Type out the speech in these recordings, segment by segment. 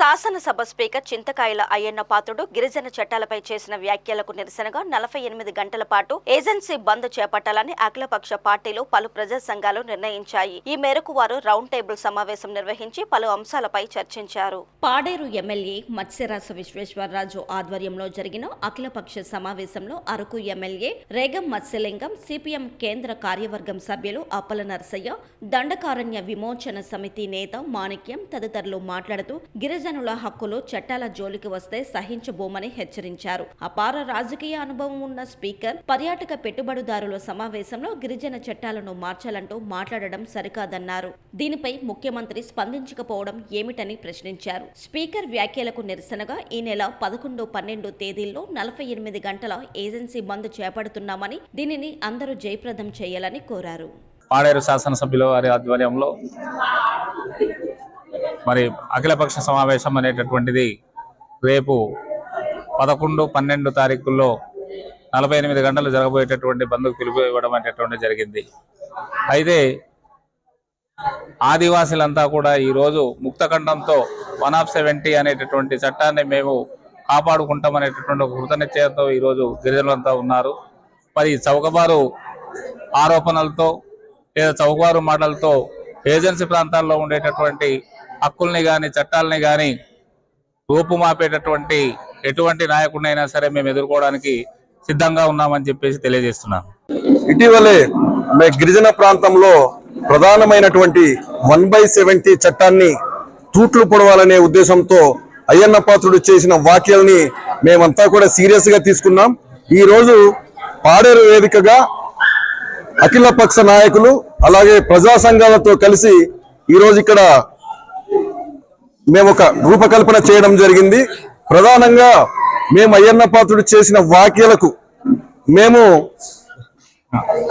శాసనసభ స్పీకర్ చింతకాయల అయ్యన్న పాత్రుడు గిరిజన చట్టాలపై చేసిన వ్యాఖ్యలకు నిరసనగా 48 గంటల పాటు ఏజెన్సీ బంద్ చేపట్టాలని అఖిలపక్ష పార్టీలు పలు ప్రజా సంఘాలు నిర్ణయించాయి. ఈ మేరకు వారు రౌండ్ టేబుల్ సమావేశం నిర్వహించి పలు అంశాలపై చర్చించారు. పాడేరు ఎమ్మెల్యే మత్స్యరాజ విశ్వేశ్వరరాజు ఆధ్వర్యంలో జరిగిన అఖిలపక్ష సమావేశంలో అరకు ఎమ్మెల్యే రేగం మత్స్యలింగం, సిపిఎం కేంద్ర కార్యవర్గం సభ్యులు అప్పల నరసయ్య, దండకారణ్య విమోచన సమితి నేత మాణిక్యం తదితరులు మాట్లాడుతూ గిరిజనుల హక్కులు చట్టాల జోలికి వస్తే సహించబోమని హెచ్చరించారు. అపార రాజకీయ అనుభవం ఉన్న స్పీకర్ పర్యాటక పెట్టుబడిదారుల సమావేశంలో గిరిజన చట్టాలను మార్చాలంటూ మాట్లాడడం సరికాదన్నారు. దీనిపై ముఖ్యమంత్రి స్పందించకపోవడం ఏమిటని ప్రశ్నించారు. స్పీకర్ వ్యాఖ్యలకు నిరసనగా ఈ నెల 11, 12 తేదీల్లో 48 గంటల ఏజెన్సీ బంద్ చేపడుతున్నామని, దీనిని అందరూ జయప్రదం చేయాలని కోరారు. పాడేరు శాసనసభ్యుల వారి ఆధ్వర్యంలో మరి అఖిలపక్ష సమావేశం అనేటటువంటిది రేపు 11, 12 తారీఖుల్లో 48 గంటలు జరగబోయేటటువంటి బంద్కు పిలుపు ఇవ్వడం అనేటటువంటి జరిగింది. అయితే ఆదివాసీలంతా కూడా ఈరోజు ముక్తఖండంతో 170 అనేటటువంటి చట్టాన్ని మేము కాపాడుకుంటామనేటటువంటి ఒక కృతనిశ్చయంతో ఈరోజు గిరిజనులంతా ఉన్నారు. మరి చౌకబారు ఆరోపణలతో లేదా చౌకబారు మాటలతో ఏజెన్సీ ప్రాంతాల్లో ఉండేటటువంటి హక్కుల్ని కానీ చట్టాలని కానీ రూపుమాపేటటువంటి ఎటువంటి నాయకుడినైనా సరే మేము ఎదుర్కోవడానికి సిద్ధంగా ఉన్నామని చెప్పేసి తెలియజేస్తున్నాం. ఇటీవలే గిరిజన ప్రాంతంలో ప్రధానమైనటువంటి 1/70 చట్టాన్ని తూట్లు పొడవాలనే ఉద్దేశంతో అయ్యన్న పాత్రుడు చేసిన వ్యాఖ్యల్ని మేమంతా కూడా సీరియస్ గా తీసుకున్నాం. ఈ రోజు పాడేరు వేదికగా అఖిలపక్ష నాయకులు అలాగే ప్రజా సంఘాలతో కలిసి ఈరోజు ఇక్కడ మేము ఒక రూపకల్పన చేయడం జరిగింది. ప్రధానంగా మేము అయ్యన్న పాత్రుడు చేసిన వ్యాఖ్యలకు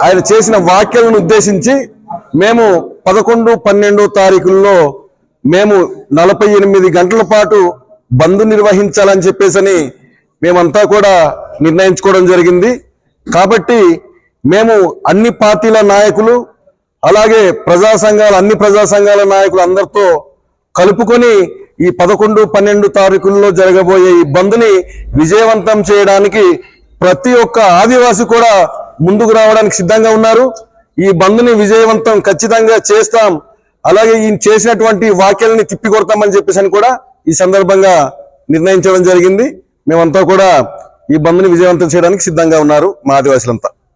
ఆయన చేసిన వ్యాఖ్యలను ఉద్దేశించి మేము 11, 12 తారీఖుల్లో మేము 48 గంటల పాటు బంద్ నిర్వహించాలని చెప్పేసి మేమంతా కూడా నిర్ణయించుకోవడం జరిగింది. కాబట్టి మేము అన్ని పార్టీల నాయకులు అలాగే అన్ని ప్రజా సంఘాల నాయకులు అందరితో కలుపుకొని ఈ 11, 12 తారీఖుల్లో జరగబోయే ఈ బంద్ని విజయవంతం చేయడానికి ప్రతి ఒక్క ఆదివాసి కూడా ముందుకు రావడానికి సిద్ధంగా ఉన్నారు. ఈ బంద్ని విజయవంతం ఖచ్చితంగా చేస్తాం, అలాగే ఈ చేసినటువంటి వ్యాఖ్యల్ని తిప్పికొడతామని చెప్పేసి కూడా ఈ సందర్భంగా నిర్ణయించడం జరిగింది. మేమంతా కూడా ఈ బంద్ని విజయవంతం చేయడానికి సిద్ధంగా ఉన్నారు మా ఆదివాసులంతా.